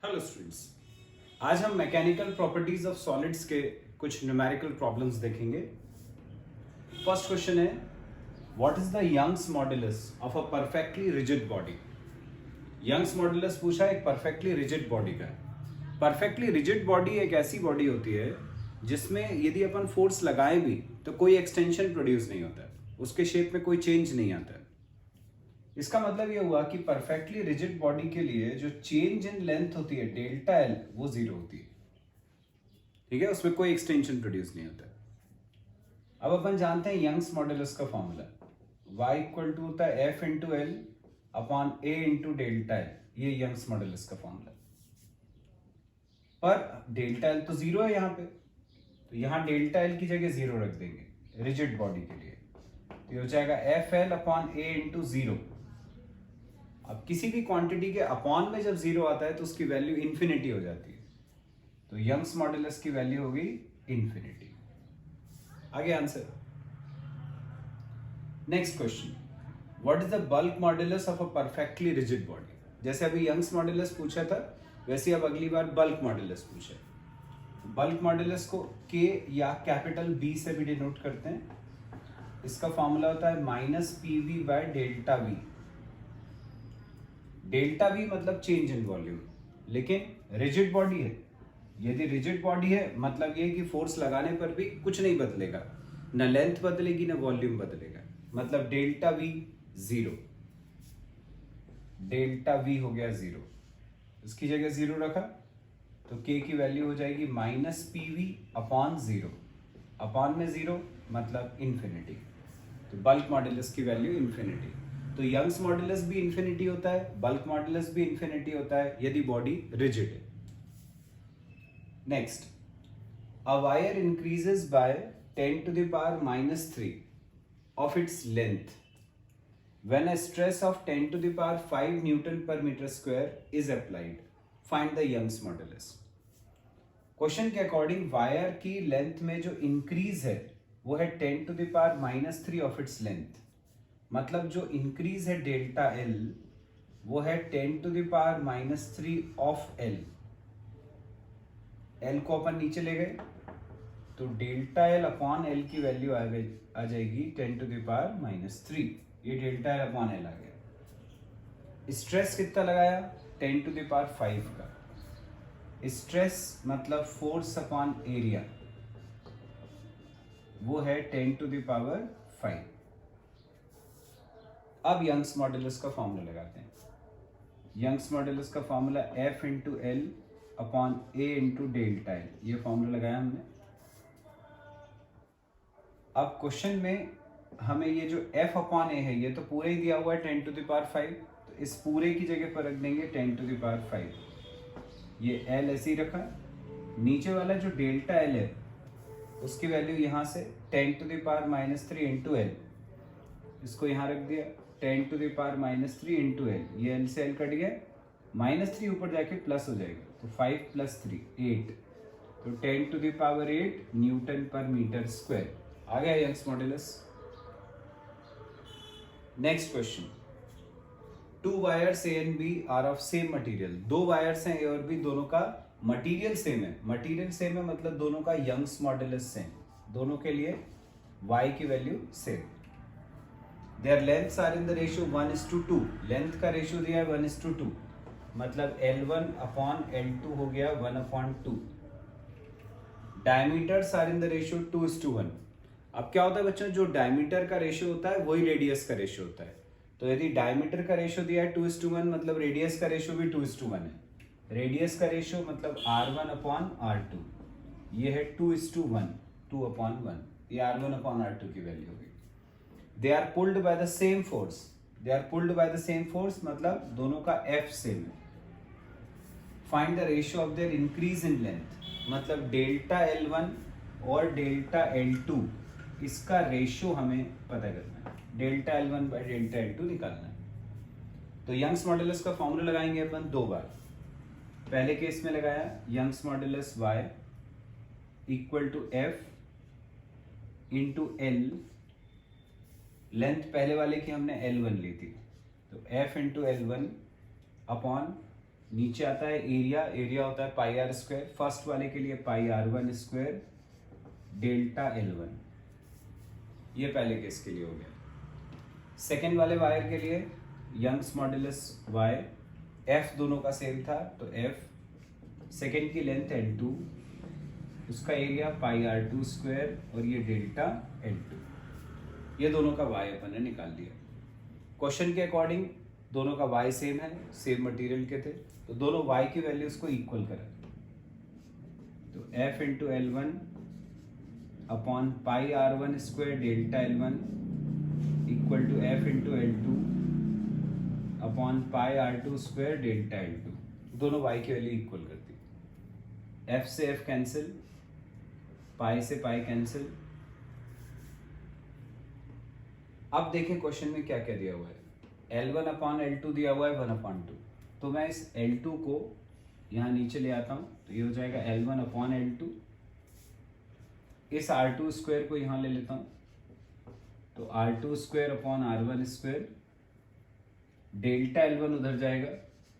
Hello students, आज हम mechanical properties of solids के कुछ न्यूमेरिकल प्रॉब्लम्स देखेंगे। फर्स्ट क्वेश्चन है, what is the Young's modulus of a perfectly rigid body. Young's modulus पूछा है एक परफेक्टली रिजिड बॉडी का। परफेक्टली रिजिड बॉडी एक ऐसी बॉडी होती है जिसमें यदि अपन फोर्स लगाएं भी तो कोई एक्सटेंशन प्रोड्यूस नहीं होता है, उसके शेप में कोई चेंज नहीं आता है। इसका मतलब ये हुआ कि परफेक्टली रिजिड बॉडी के लिए जो चेंज इन लेंथ होती है डेल्टा एल वो जीरो होती है। ठीक है, उसमें कोई एक्सटेंशन प्रोड्यूस नहीं होता है। अब अपन जानते हैं यंग्स मॉडुलस का फॉर्मूला y इक्वल टू होता है F into L upon A into delta L. ये यंग्स मॉडुलस का फॉर्मूला। पर डेल्टा एल तो जीरो है यहाँ पे, तो यहाँ डेल्टा एल की जगह जीरो रख देंगे रिजिड बॉडी के लिए, तो ये हो जाएगा F L upon A into zero. अब किसी भी क्वांटिटी के अपॉन में जब जीरो आता है तो उसकी वैल्यू इंफिनिटी हो जाती है, तो यंग्स मॉडुलस की वैल्यू होगी इंफिनिटी। आगे answer. Next question, what is the bulk modulus of a perfectly rigid body. जैसे अभी यंग्स मॉडुलस पूछा था, वैसे अब अगली बार बल्क मॉडुलस पूछा है। बल्क मॉडुलस को के या कैपिटल बी से भी डिनोट करते हैं। इसका फॉर्मूला होता है minus P V by delta we. Delta we मतलब चेंज इन वॉल्यूम, लेकिन रिजिड बॉडी है। यदि रिजिड बॉडी है मतलब ये कि फोर्स लगाने पर भी कुछ नहीं बदलेगा, न लेंथ बदलेगी न वॉल्यूम बदलेगा, मतलब delta we zero. Delta we हो गया जीरो, इसकी जगह जीरो रखा तो के की वैल्यू हो जाएगी minus P V upon zero. Upon में जीरो मतलब इंफिनिटी, तो बल्क मॉडुलस की वैल्यू इंफिनिटी। तो यंग्स मॉडुलस भी इंफिनिटी होता है, बल्क मॉडुलस भी इंफिनिटी होता है यदि बॉडी रिजिड है। Next, a wire increases by 10 to the power minus 3 of its length when a stress of 10 to the power 5 Newton per meter square is applied. Find the Young's modulus. Question के according wire की length में जो increase है वो है 10 to the power minus 3 of its length. मतलब जो increase है डेल्टा एल वो है 10 to the power minus 3 of L. L को अपन नीचे ले गए तो डेल्टा एल अपॉन एल की वैल्यू आ जाएगी 10 to the power minus 3। ये डेल्टा एल अपॉन एल आ गया। स्ट्रेस कितना लगाया 10 to the power 5 का। स्ट्रेस मतलब फोर्स अपॉन एरिया, वो है 10 to the power 5। अब यंग्स मॉडुलस का फॉर्मूला लगाते हैं। यंग्स मॉडुलस का formula F into L upon A into delta L, ये फॉर्मूला लगाया हमने। अब क्वेश्चन में हमें ये जो एफ अपॉन ए है ये तो पूरा ही दिया हुआ है 10 to the power 5, तो इस पूरे की जगह पर रख देंगे 10 to the power 5। ये एल ऐसे ही रखा। नीचे वाला जो डेल्टा एल है उसकी वैल्यू यहाँ से 10 to the power minus 3 into L, इसको यहाँ रख दिया 10 to the power minus 3 into L. ये एल से एल कट गया, -3 ऊपर जाके प्लस हो जाएगा, तो 5 + 3 8, तो 10 to the power 8 न्यूटन पर मीटर स्क्वायर। आ गया Young's modulus. Next question, two wires A and B are of same material. दो वायर्स हैं ए और बी, दोनों का मटेरियल सेम है। मटेरियल सेम है मतलब दोनों का यंग्स मॉडुलस सेम, दोनों के लिए y की value same. Their lengths are in the ratio 1:2। Length का रेशियो दिया है 1:2, मतलब L1 अपॉन L2 हो गया 1/2। Diameters are in the ratio 2:1। अब क्या होता है बच्चों, जो डायमीटर का रेशियो होता है वही रेडियस का रेशियो होता है। तो यदि डायमीटर का रेशियो दिया है 2:1 मतलब रेडियस का रेशियो भी 2:1 है। रेडियस का रेशियो मतलब R1 अपॉन R2, ये है 2:1, 2/1, ये R1 अपॉन R2 की वैल्यू होगी। They are pulled by the same force. They are pulled by the same force मतलब दोनों का F सेम है। Find the ratio of their increase in length, मतलब डेल्टा L1 और डेल्टा L2 इसका ratio हमें पता करना है। Delta L1 by delta L2 निकालना है। तो यंग्स मॉडुलस का फॉर्मूला लगाएंगे अपन दो बार। पहले केस में लगाया Young's modulus y equal to F into L. Length पहले वाले की हमने L1 ली थी, तो f इंटू L1 अपॉन नीचे आता है एरिया, एरिया होता है पाई आर स्क्वायर, फर्स्ट वाले के लिए pi r one square delta L one, ये पहले केस के लिए हो गया। सेकेंड वाले वायर के लिए यंग्स मॉड्यूलस वाई, एफ दोनों का सेम था तो एफ, सेकेंड की लेंथ L2, उसका area pi r two square और ये डेल्टा L2, ये दोनों का वाई अपन ने निकाल लिया। क्वेश्चन के अकॉर्डिंग दोनों का वाई सेम है, सेम मटेरियल के थे, तो दोनों वाई की वैल्यूज को इक्वल करें, तो F into L one upon pi r one square delta L one equal to F into L two upon pi r two square delta L two, दोनों y की वैल्यू इक्वल कर दी। f से f cancel, pi से pi cancel. अब देखें question में क्या क्या दिया हुआ है, L1 अपॉन L2 दिया हुआ है 1/2, तो मैं इस L2 को यहाँ नीचे ले आता हूँ, तो ये हो जाएगा L1 अपॉन L2, इस R2 स्क्वायर को यहाँ ले लेता हूँ, तो R2 square upon R1 square, delta L1 उधर जाएगा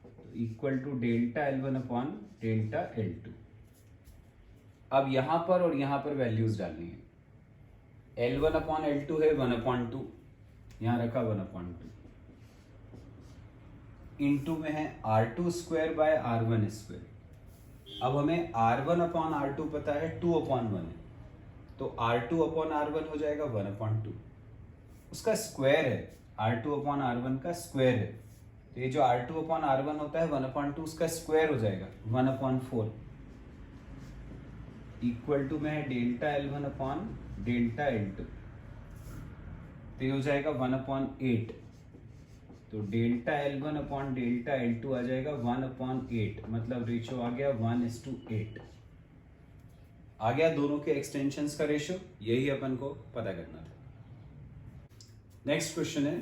तो equal to delta L1 upon delta L2। अब यहां पर और यहां पर वैल्यूज डालनी है, L1 अपॉन L2 है 1/2, यहां रखा 1/2, इनटू में है R2 square by R1 square. अब हमें R1 अपॉन R2 पता है 2/1 है, तो R2 अपॉन R1 हो जाएगा 1/2, उसका स्क्वायर है, R2 अपॉन R1 का स्क्वायर है, तो ये जो R2 अपॉन R1 होता है 1/2 उसका स्क्वायर हो जाएगा 1/4, इक्वल टू में है delta L1 upon delta L2, तो ये हो जाएगा 1/8, तो delta L1 upon delta L2 आ जाएगा 1/8, मतलब रेशियो आ गया 1:8 आ गया। दोनों के एक्सटेंशंस का रेशियो, यही अपन को पता करना था। नेक्स्ट क्वेश्चन है,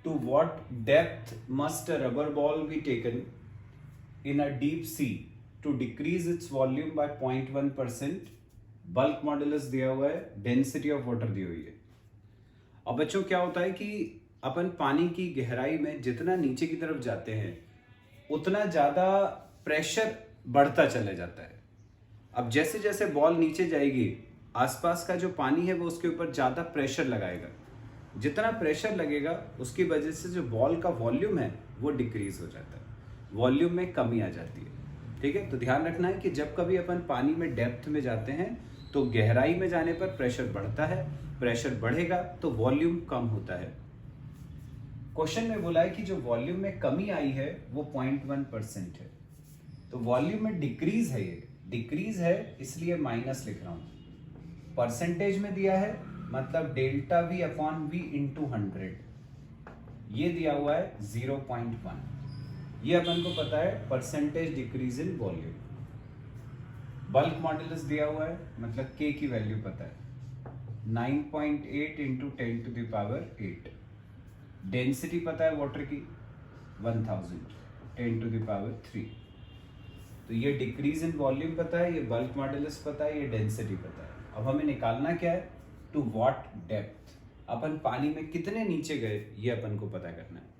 to what depth must a rubber ball be taken in a deep sea to decrease its volume by 0.1%, bulk modulus दिया हुआ है, डेंसिटी ऑफ वाटर दी हुई है। अब बच्चों क्या होता है कि अपन पानी की गहराई में जितना नीचे की तरफ जाते हैं उतना ज्यादा प्रेशर बढ़ता चला जाता है। अब जैसे जैसे बॉल नीचे जाएगी आसपास का जो पानी है वो उसके ऊपर ज्यादा प्रेशर लगाएगा, जितना प्रेशर लगेगा उसकी वजह से जो बॉल का वॉल्यूम है वो डिक्रीज हो जाता है, वॉल्यूम में कमी आ जाती है। ठीक है, तो ध्यान रखना है कि जब कभी अपन पानी में डेप्थ में जाते हैं तो गहराई में जाने पर प्रेशर बढ़ता है, प्रेशर बढ़ेगा तो वॉल्यूम कम होता है। क्वेश्चन में बोला है कि जो वॉल्यूम में कमी आई है वो 0.1% है, तो वॉल्यूम में डिक्रीज है, ये डिक्रीज है इसलिए माइनस लिख रहा हूं। परसेंटेज में दिया है मतलब delta V upon V into 100, ये दिया हुआ है 0.1, ये अपन को पता है percentage decrease in volume. Bulk modulus दिया हुआ है मतलब के की वैल्यू पता है 9.8 into 10 to the power 8, density पता है वाटर की 1000 10 टू द पावर 3, तो ये डिक्रीज इन वॉल्यूम पता है, ये बल्क मॉडुलस पता है, ये डेंसिटी पता है। अब हमें निकालना क्या है, टू व्हाट डेप्थ, अपन पानी में कितने नीचे गए ये अपन को पता करना है।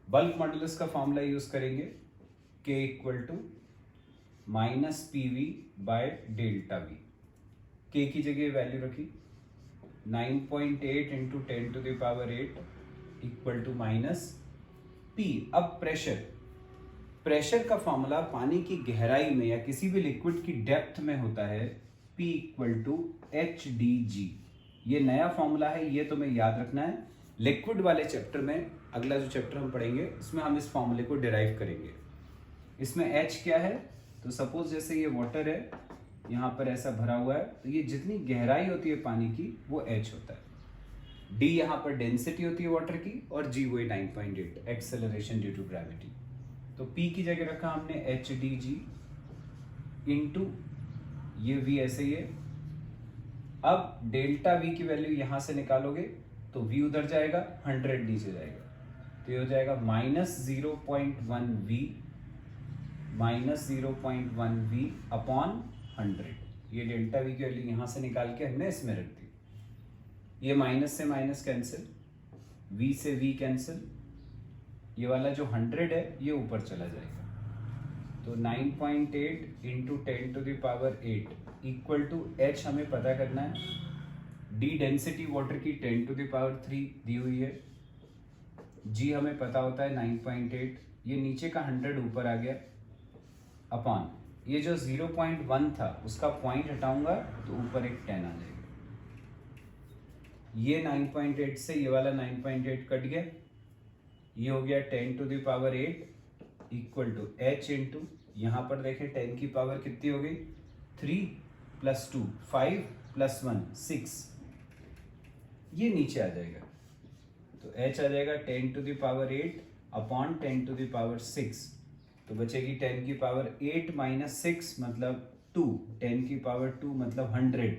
बल्क मॉडुलस का फॉर्मूला यूज करेंगे, K equal to minus PV by delta V। K की जगह वैल्यू रखी 9.8 into 10 to the power 8 equal to minus P। अब प्रेशर का फॉर्मूला पानी की गहराई में या किसी भी लिक्विड की डेप्थ में होता है P इक्वल टू HdG। ये नया फॉर्मूला है, ये तुम्हें याद रखना है। लिक्विड वाले चैप्टर में, अगला जो चैप्टर हम पढ़ेंगे उसमें हम इस फॉर्मूले को डिराइव करेंगे। इसमें H क्या है, तो सपोज जैसे ये वाटर है, यहाँ पर ऐसा भरा हुआ है, तो ये जितनी गहराई होती है पानी की वो H होता है। D यहाँ पर डेंसिटी होती है वाटर की, और G वही 9.8 एक्सेलरेशन ड्यू टू ग्रेविटी। तो P की जगह रखा हमने HdG इंटू ये V ऐसे ही है। अब डेल्टा V की वैल्यू यहां से निकालोगे तो V उधर जाएगा, 100 नीचे जाएगा, तो ये हो जाएगा -0.1V अपॉन 100। ये डेल्टा V की वैल्यू यहां से निकाल के हमने इसमें रख दी। ये माइनस से माइनस कैंसिल, V से V कैंसिल, ये वाला जो 100 है ये ऊपर चला जाएगा, तो 9.8 इंटू 10⁸ इक्वल टू h हमें पता करना है, d डेंसिटी वाटर की 10⁻³ दी हुई है, g हमें पता होता है 9.8, ये नीचे का 100 ऊपर आ गया, अपॉन ये जो 0.1 था उसका पॉइंट हटाऊंगा तो ऊपर एक 10 आ जाएगा। ये 9.8 से ये वाला 9.8 कट गया, ये हो गया 10⁸ इक्वल टू h इंटू, यहाँ पर देखें 10 की पावर कितनी हो गई, 3 + 2 5 + 1 6, ये नीचे आ जाएगा तो h आ जाएगा 10⁸ अपॉन 10⁻6, तो बचेगी 10 की पावर 8 - 6 मतलब 2, 10 की पावर 2 मतलब 100,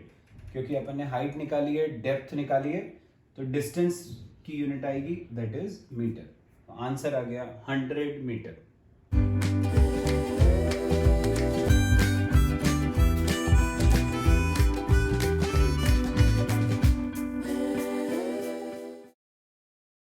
क्योंकि अपन ने हाइट निकाली है, डेप्थ निकाली है, तो डिस्टेंस की यूनिट आएगी दैट इज मीटर। आंसर आ गया 100 मीटर।